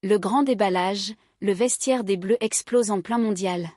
Le grand déballage, le vestiaire des Bleus explose en plein mondial.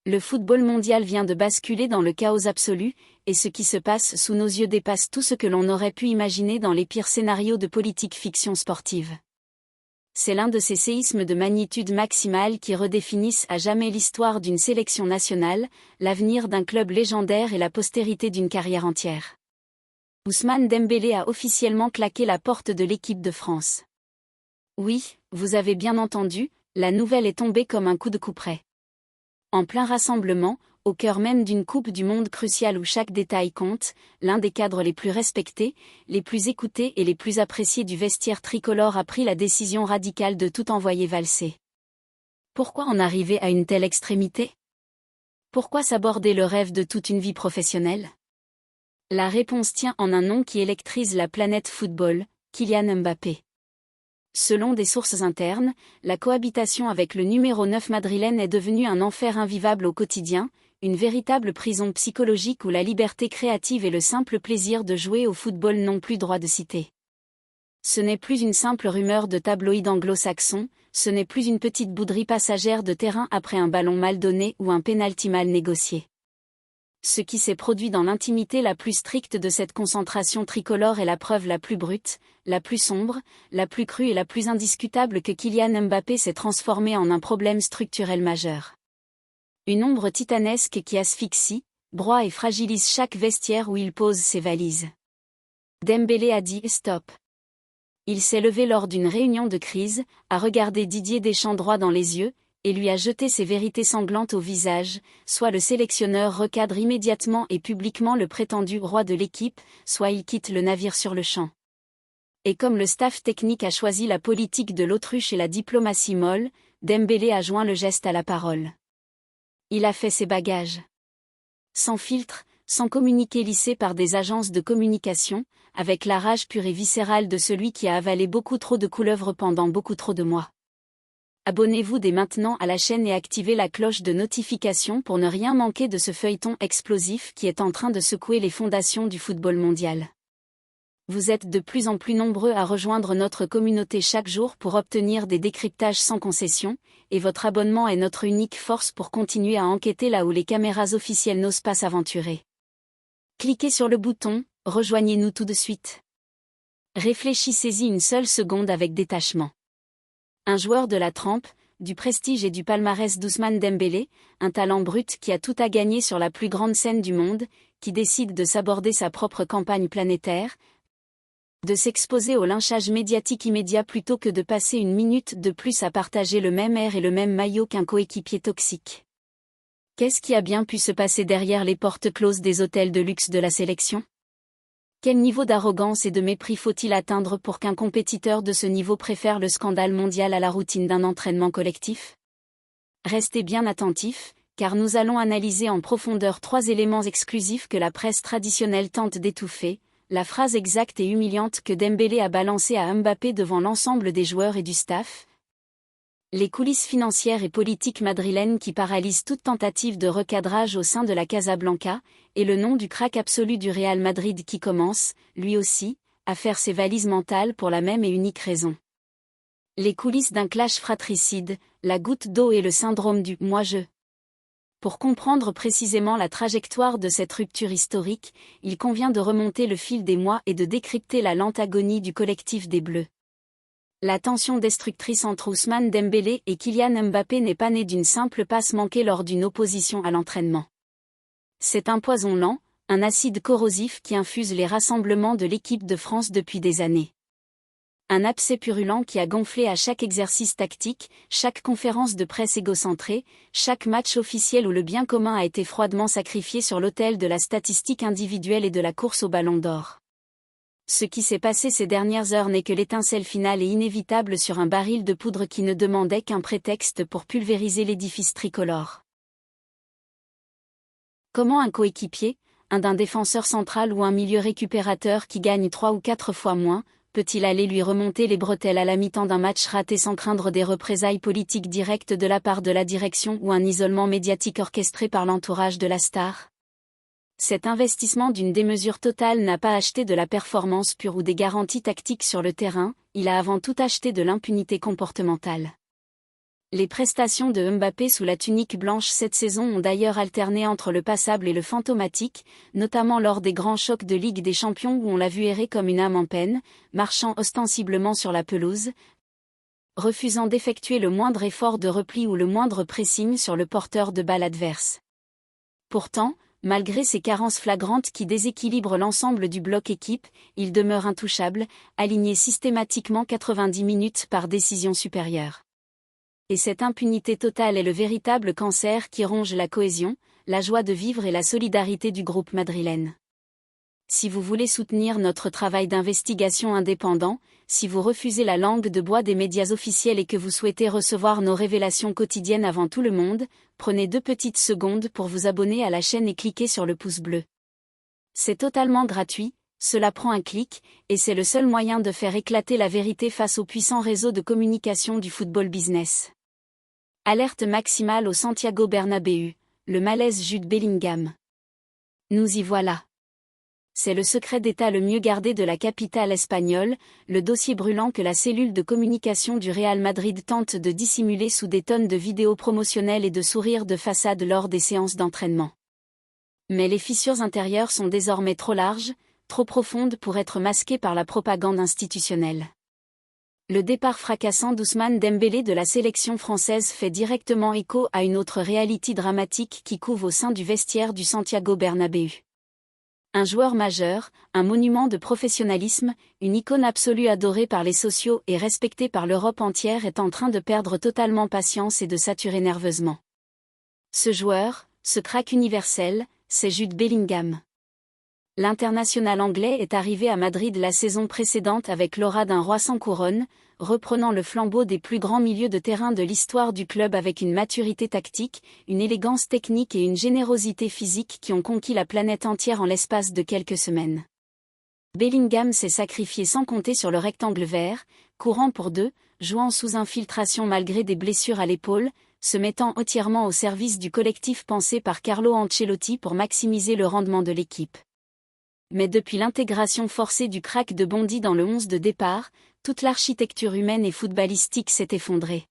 Le football mondial vient de basculer dans le chaos absolu, et ce qui se passe sous nos yeux dépasse tout ce que l'on aurait pu imaginer dans les pires scénarios de politique fiction sportive. C'est l'un de ces séismes de magnitude maximale qui redéfinissent à jamais l'histoire d'une sélection nationale, l'avenir d'un club légendaire et la postérité d'une carrière entière. Ousmane Dembélé a officiellement claqué la porte de l'équipe de France. Oui, vous avez bien entendu, la nouvelle est tombée comme un coup de couperet. En plein rassemblement, au cœur même d'une Coupe du Monde cruciale où chaque détail compte, l'un des cadres les plus respectés, les plus écoutés et les plus appréciés du vestiaire tricolore a pris la décision radicale de tout envoyer valser. Pourquoi en arriver à une telle extrémité? Pourquoi s'aborder le rêve de toute une vie professionnelle? La réponse tient en un nom qui électrise la planète football, Kylian Mbappé. Selon des sources internes, la cohabitation avec le numéro 9 madrilène est devenue un enfer invivable au quotidien, une véritable prison psychologique où la liberté créative et le simple plaisir de jouer au football n'ont plus droit de cité. Ce n'est plus une simple rumeur de tabloïd anglo-saxon, ce n'est plus une petite bouderie passagère de terrain après un ballon mal donné ou un pénalty mal négocié. Ce qui s'est produit dans l'intimité la plus stricte de cette concentration tricolore est la preuve la plus brute, la plus sombre, la plus crue et la plus indiscutable que Kylian Mbappé s'est transformé en un problème structurel majeur. Une ombre titanesque qui asphyxie, broie et fragilise chaque vestiaire où il pose ses valises. Dembélé a dit « stop ». Il s'est levé lors d'une réunion de crise, a regardé Didier Deschamps droit dans les yeux, et lui a jeté ses vérités sanglantes au visage, soit le sélectionneur recadre immédiatement et publiquement le prétendu roi de l'équipe, soit il quitte le navire sur le champ. Et comme le staff technique a choisi la politique de l'autruche et la diplomatie molle, Dembélé a joint le geste à la parole. Il a fait ses bagages. Sans filtre, sans communiqué lissé par des agences de communication, avec la rage pure et viscérale de celui qui a avalé beaucoup trop de couleuvres pendant beaucoup trop de mois. Abonnez-vous dès maintenant à la chaîne et activez la cloche de notification pour ne rien manquer de ce feuilleton explosif qui est en train de secouer les fondations du football mondial. Vous êtes de plus en plus nombreux à rejoindre notre communauté chaque jour pour obtenir des décryptages sans concession, et votre abonnement est notre unique force pour continuer à enquêter là où les caméras officielles n'osent pas s'aventurer. Cliquez sur le bouton « Rejoignez-nous tout de suite ». Réfléchissez-y une seule seconde avec détachement. Un joueur de la trempe, du prestige et du palmarès d'Ousmane Dembélé, un talent brut qui a tout à gagner sur la plus grande scène du monde, qui décide de s'aborder sa propre campagne planétaire, de s'exposer au lynchage médiatique immédiat plutôt que de passer une minute de plus à partager le même air et le même maillot qu'un coéquipier toxique. Qu'est-ce qui a bien pu se passer derrière les portes closes des hôtels de luxe de la sélection? Quel niveau d'arrogance et de mépris faut-il atteindre pour qu'un compétiteur de ce niveau préfère le scandale mondial à la routine d'un entraînement collectif? Restez bien attentifs, car nous allons analyser en profondeur 3 éléments exclusifs que la presse traditionnelle tente d'étouffer, la phrase exacte et humiliante que Dembélé a balancée à Mbappé devant l'ensemble des joueurs et du staff, les coulisses financières et politiques madrilènes qui paralysent toute tentative de recadrage au sein de la Casablanca, et le nom du crack absolu du Real Madrid qui commence, lui aussi, à faire ses valises mentales pour la même et unique raison. Les coulisses d'un clash fratricide, la goutte d'eau et le syndrome du « moi-je ». Pour comprendre précisément la trajectoire de cette rupture historique, il convient de remonter le fil des mois et de décrypter la lente agonie du collectif des Bleus. La tension destructrice entre Ousmane Dembélé et Kylian Mbappé n'est pas née d'une simple passe manquée lors d'une opposition à l'entraînement. C'est un poison lent, un acide corrosif qui infuse les rassemblements de l'équipe de France depuis des années. Un abcès purulent qui a gonflé à chaque exercice tactique, chaque conférence de presse égocentrée, chaque match officiel où le bien commun a été froidement sacrifié sur l'autel de la statistique individuelle et de la course au ballon d'or. Ce qui s'est passé ces dernières heures n'est que l'étincelle finale et inévitable sur un baril de poudre qui ne demandait qu'un prétexte pour pulvériser l'édifice tricolore. Comment un coéquipier, d'un défenseur central ou un milieu récupérateur qui gagne 3 ou 4 fois moins, peut-il aller lui remonter les bretelles à la mi-temps d'un match raté sans craindre des représailles politiques directes de la part de la direction ou un isolement médiatique orchestré par l'entourage de la star? Cet investissement d'une démesure totale n'a pas acheté de la performance pure ou des garanties tactiques sur le terrain, il a avant tout acheté de l'impunité comportementale. Les prestations de Mbappé sous la tunique blanche cette saison ont d'ailleurs alterné entre le passable et le fantomatique, notamment lors des grands chocs de Ligue des Champions où on l'a vu errer comme une âme en peine, marchant ostensiblement sur la pelouse, refusant d'effectuer le moindre effort de repli ou le moindre pressing sur le porteur de balle adverse. Pourtant, malgré ces carences flagrantes qui déséquilibrent l'ensemble du bloc équipe, il demeure intouchable, aligné systématiquement 90 minutes par décision supérieure. Et cette impunité totale est le véritable cancer qui ronge la cohésion, la joie de vivre et la solidarité du groupe madrilène. Si vous voulez soutenir notre travail d'investigation indépendant, si vous refusez la langue de bois des médias officiels et que vous souhaitez recevoir nos révélations quotidiennes avant tout le monde, prenez 2 petites secondes pour vous abonner à la chaîne et cliquez sur le pouce bleu. C'est totalement gratuit, cela prend un clic, et c'est le seul moyen de faire éclater la vérité face au puissant réseau de communication du football business. Alerte maximale au Santiago Bernabéu, le malaise Jude Bellingham. Nous y voilà. C'est le secret d'État le mieux gardé de la capitale espagnole, le dossier brûlant que la cellule de communication du Real Madrid tente de dissimuler sous des tonnes de vidéos promotionnelles et de sourires de façade lors des séances d'entraînement. Mais les fissures intérieures sont désormais trop larges, trop profondes pour être masquées par la propagande institutionnelle. Le départ fracassant d'Ousmane Dembélé de la sélection française fait directement écho à une autre réalité dramatique qui couve au sein du vestiaire du Santiago Bernabéu. Un joueur majeur, un monument de professionnalisme, une icône absolue adorée par les sociaux et respectée par l'Europe entière est en train de perdre totalement patience et de saturer nerveusement. Ce joueur, ce crack universel, c'est Jude Bellingham. L'international anglais est arrivé à Madrid la saison précédente avec l'aura d'un roi sans couronne, reprenant le flambeau des plus grands milieux de terrain de l'histoire du club avec une maturité tactique, une élégance technique et une générosité physique qui ont conquis la planète entière en l'espace de quelques semaines. Bellingham s'est sacrifié sans compter sur le rectangle vert, courant pour 2, jouant sous infiltration malgré des blessures à l'épaule, se mettant entièrement au service du collectif pensé par Carlo Ancelotti pour maximiser le rendement de l'équipe. Mais depuis l'intégration forcée du crack de Bondy dans le 11 de départ, toute l'architecture humaine et footballistique s'est effondrée.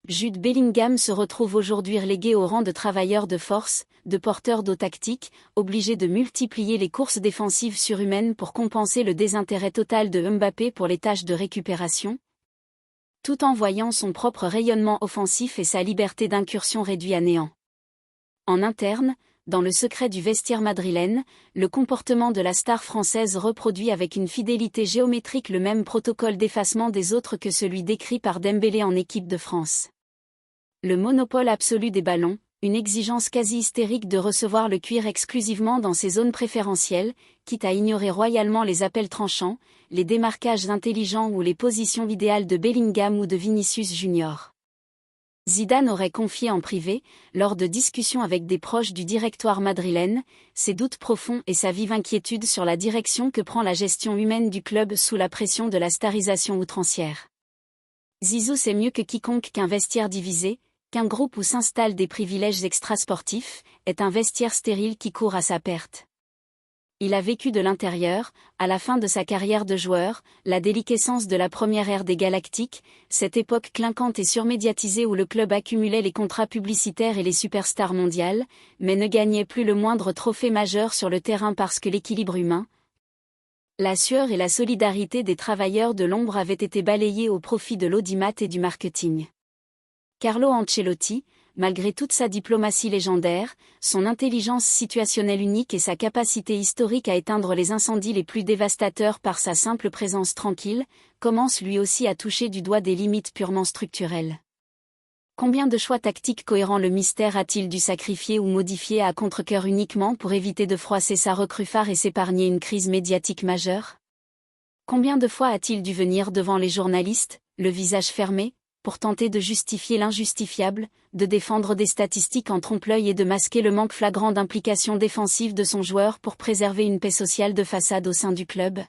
Jude Bellingham se retrouve aujourd'hui relégué au rang de travailleur de force, de porteur d'eau tactique, obligé de multiplier les courses défensives surhumaines pour compenser le désintérêt total de Mbappé pour les tâches de récupération, tout en voyant son propre rayonnement offensif et sa liberté d'incursion réduits à néant. En interne, dans le secret du vestiaire madrilène, le comportement de la star française reproduit avec une fidélité géométrique le même protocole d'effacement des autres que celui décrit par Dembélé en équipe de France. Le monopole absolu des ballons, une exigence quasi hystérique de recevoir le cuir exclusivement dans ses zones préférentielles, quitte à ignorer royalement les appels tranchants, les démarquages intelligents ou les positions idéales de Bellingham ou de Vinicius Junior. Zidane aurait confié en privé, lors de discussions avec des proches du directoire madrilène, ses doutes profonds et sa vive inquiétude sur la direction que prend la gestion humaine du club sous la pression de la starisation outrancière. Zizou sait mieux que quiconque qu'un vestiaire divisé, qu'un groupe où s'installent des privilèges extrasportifs, est un vestiaire stérile qui court à sa perte. Il a vécu de l'intérieur, à la fin de sa carrière de joueur, la déliquescence de la première ère des Galactiques, cette époque clinquante et surmédiatisée où le club accumulait les contrats publicitaires et les superstars mondiales, mais ne gagnait plus le moindre trophée majeur sur le terrain parce que l'équilibre humain, la sueur et la solidarité des travailleurs de l'ombre avaient été balayés au profit de l'audimat et du marketing. Carlo Ancelotti, malgré toute sa diplomatie légendaire, son intelligence situationnelle unique et sa capacité historique à éteindre les incendies les plus dévastateurs par sa simple présence tranquille, commence lui aussi à toucher du doigt des limites purement structurelles. Combien de choix tactiques cohérents le mystère a-t-il dû sacrifier ou modifier à contre-cœur uniquement pour éviter de froisser sa recrue phare et s'épargner une crise médiatique majeure? Combien de fois a-t-il dû venir devant les journalistes, le visage fermé, pour tenter de justifier l'injustifiable, de défendre des statistiques en trompe-l'œil et de masquer le manque flagrant d'implication défensive de son joueur pour préserver une paix sociale de façade au sein du club?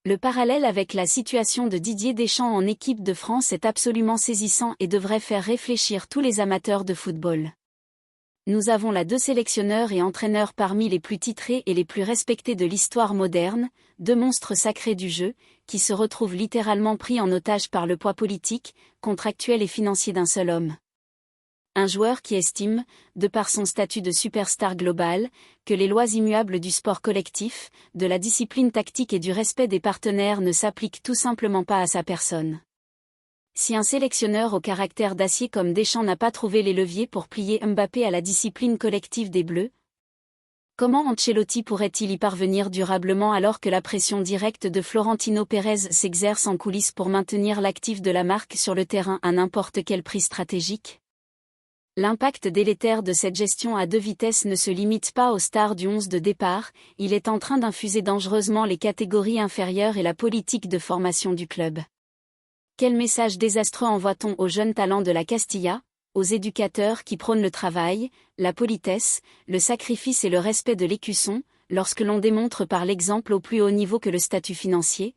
Le parallèle avec la situation de Didier Deschamps en équipe de France est absolument saisissant et devrait faire réfléchir tous les amateurs de football. Nous avons là deux sélectionneurs et entraîneurs parmi les plus titrés et les plus respectés de l'histoire moderne, deux monstres sacrés du jeu, qui se retrouvent littéralement pris en otage par le poids politique, contractuel et financier d'un seul homme. Un joueur qui estime, de par son statut de superstar global, que les lois immuables du sport collectif, de la discipline tactique et du respect des partenaires ne s'appliquent tout simplement pas à sa personne. Si un sélectionneur au caractère d'acier comme Deschamps n'a pas trouvé les leviers pour plier Mbappé à la discipline collective des Bleus, comment Ancelotti pourrait-il y parvenir durablement alors que la pression directe de Florentino Pérez s'exerce en coulisses pour maintenir l'actif de la marque sur le terrain à n'importe quel prix stratégique ? L'impact délétère de cette gestion à deux vitesses ne se limite pas aux stars du 11 de départ, il est en train d'infuser dangereusement les catégories inférieures et la politique de formation du club. Quel message désastreux envoie-t-on aux jeunes talents de la Castilla, aux éducateurs qui prônent le travail, la politesse, le sacrifice et le respect de l'écusson, lorsque l'on démontre par l'exemple au plus haut niveau que le statut financier ?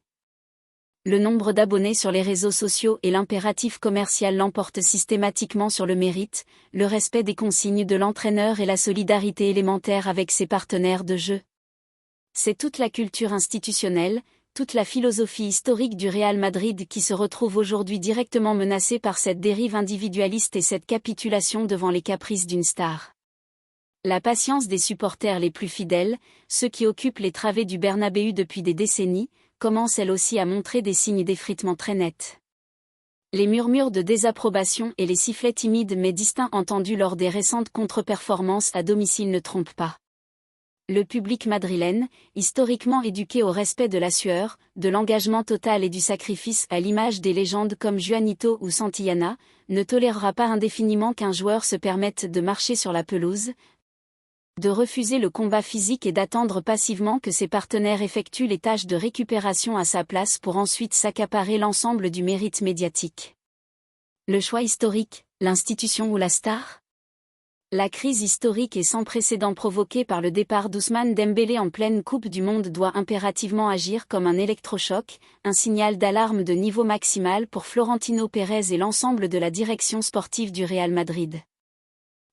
Le nombre d'abonnés sur les réseaux sociaux et l'impératif commercial l'emportent systématiquement sur le mérite, le respect des consignes de l'entraîneur et la solidarité élémentaire avec ses partenaires de jeu. C'est toute la culture institutionnelle, toute la philosophie historique du Real Madrid qui se retrouve aujourd'hui directement menacée par cette dérive individualiste et cette capitulation devant les caprices d'une star. La patience des supporters les plus fidèles, ceux qui occupent les travées du Bernabéu depuis des décennies, commence elle aussi à montrer des signes d'effritement très nets. Les murmures de désapprobation et les sifflets timides mais distincts entendus lors des récentes contre-performances à domicile ne trompent pas. Le public madrilène, historiquement éduqué au respect de la sueur, de l'engagement total et du sacrifice à l'image des légendes comme Juanito ou Santillana, ne tolérera pas indéfiniment qu'un joueur se permette de marcher sur la pelouse, de refuser le combat physique et d'attendre passivement que ses partenaires effectuent les tâches de récupération à sa place pour ensuite s'accaparer l'ensemble du mérite médiatique. Le choix historique, l'institution ou la star ? La crise historique et sans précédent provoquée par le départ d'Ousmane Dembélé en pleine Coupe du Monde doit impérativement agir comme un électrochoc, un signal d'alarme de niveau maximal pour Florentino Pérez et l'ensemble de la direction sportive du Real Madrid.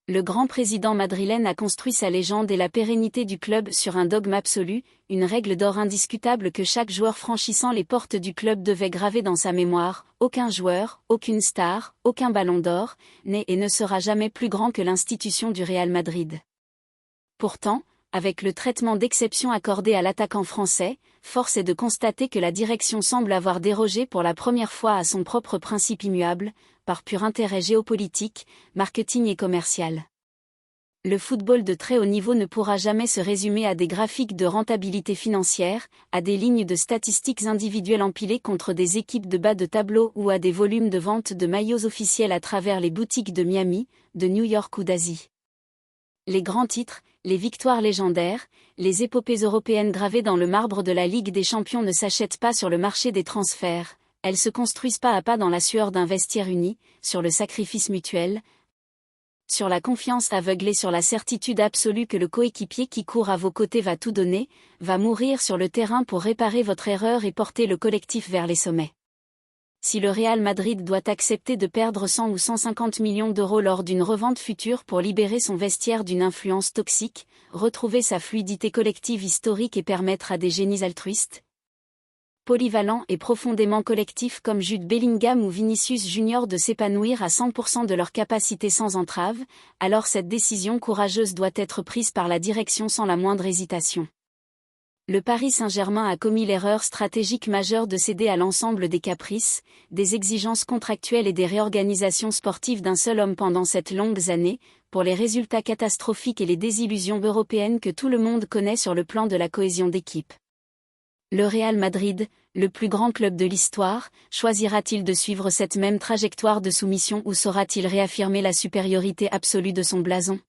Le grand président madrilène a construit sa légende et la pérennité du club sur un dogme absolu, une règle d'or indiscutable que chaque joueur franchissant les portes du club devait graver dans sa mémoire: aucun joueur, aucune star, aucun ballon d'or, n'est et ne sera jamais plus grand que l'institution du Real Madrid. Pourtant, avec le traitement d'exception accordé à l'attaquant français, force est de constater que la direction semble avoir dérogé pour la première fois à son propre principe immuable, par pur intérêt géopolitique, marketing et commercial. Le football de très haut niveau ne pourra jamais se résumer à des graphiques de rentabilité financière, à des lignes de statistiques individuelles empilées contre des équipes de bas de tableau ou à des volumes de vente de maillots officiels à travers les boutiques de Miami, de New York ou d'Asie. Les grands titres, les victoires légendaires, les épopées européennes gravées dans le marbre de la Ligue des Champions ne s'achètent pas sur le marché des transferts, elles se construisent pas à pas dans la sueur d'un vestiaire uni, sur le sacrifice mutuel, sur la confiance aveugle et sur la certitude absolue que le coéquipier qui court à vos côtés va tout donner, va mourir sur le terrain pour réparer votre erreur et porter le collectif vers les sommets. Si le Real Madrid doit accepter de perdre 100 ou 150 millions d'euros lors d'une revente future pour libérer son vestiaire d'une influence toxique, retrouver sa fluidité collective historique et permettre à des génies altruistes, polyvalents et profondément collectifs comme Jude Bellingham ou Vinicius Junior de s'épanouir à 100% de leur capacité sans entrave, alors cette décision courageuse doit être prise par la direction sans la moindre hésitation. Le Paris Saint-Germain a commis l'erreur stratégique majeure de céder à l'ensemble des caprices, des exigences contractuelles et des réorganisations sportives d'un seul homme pendant cette longue année, pour les résultats catastrophiques et les désillusions européennes que tout le monde connaît sur le plan de la cohésion d'équipe. Le Real Madrid, le plus grand club de l'histoire, choisira-t-il de suivre cette même trajectoire de soumission ou saura-t-il réaffirmer la supériorité absolue de son blason ?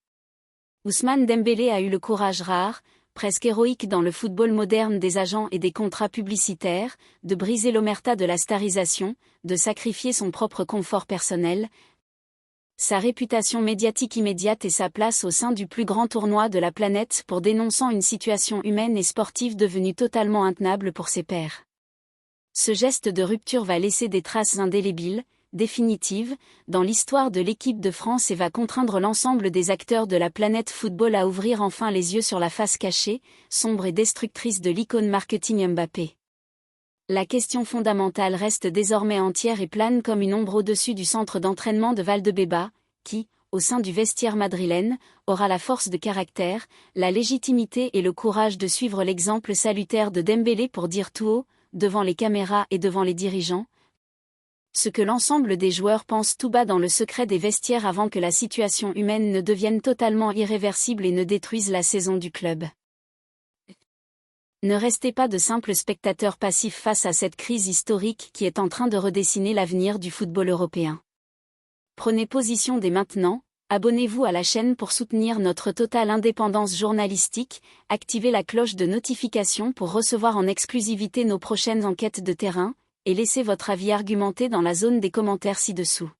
Ousmane Dembélé a eu le courage rare, presque héroïque dans le football moderne des agents et des contrats publicitaires, de briser l'omerta de la starisation, de sacrifier son propre confort personnel, sa réputation médiatique immédiate et sa place au sein du plus grand tournoi de la planète pour dénonçant une situation humaine et sportive devenue totalement intenable pour ses pairs. Ce geste de rupture va laisser des traces indélébiles, définitive, dans l'histoire de l'équipe de France et va contraindre l'ensemble des acteurs de la planète football à ouvrir enfin les yeux sur la face cachée, sombre et destructrice de l'icône marketing Mbappé. La question fondamentale reste désormais entière et plane comme une ombre au-dessus du centre d'entraînement de Valdebebas, qui, au sein du vestiaire madrilène, aura la force de caractère, la légitimité et le courage de suivre l'exemple salutaire de Dembélé pour dire tout haut, devant les caméras et devant les dirigeants, ce que l'ensemble des joueurs pensent tout bas dans le secret des vestiaires avant que la situation humaine ne devienne totalement irréversible et ne détruise la saison du club. Ne restez pas de simples spectateurs passifs face à cette crise historique qui est en train de redessiner l'avenir du football européen. Prenez position dès maintenant, abonnez-vous à la chaîne pour soutenir notre totale indépendance journalistique, activez la cloche de notification pour recevoir en exclusivité nos prochaines enquêtes de terrain, et laissez votre avis argumenté dans la zone des commentaires ci-dessous.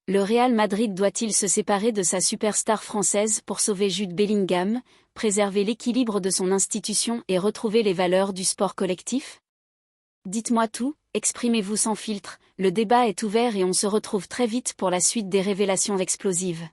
Le Real Madrid doit-il se séparer de sa superstar française pour sauver Jude Bellingham, préserver l'équilibre de son institution et retrouver les valeurs du sport collectif? Dites-moi tout, exprimez-vous sans filtre, le débat est ouvert et on se retrouve très vite pour la suite des révélations explosives.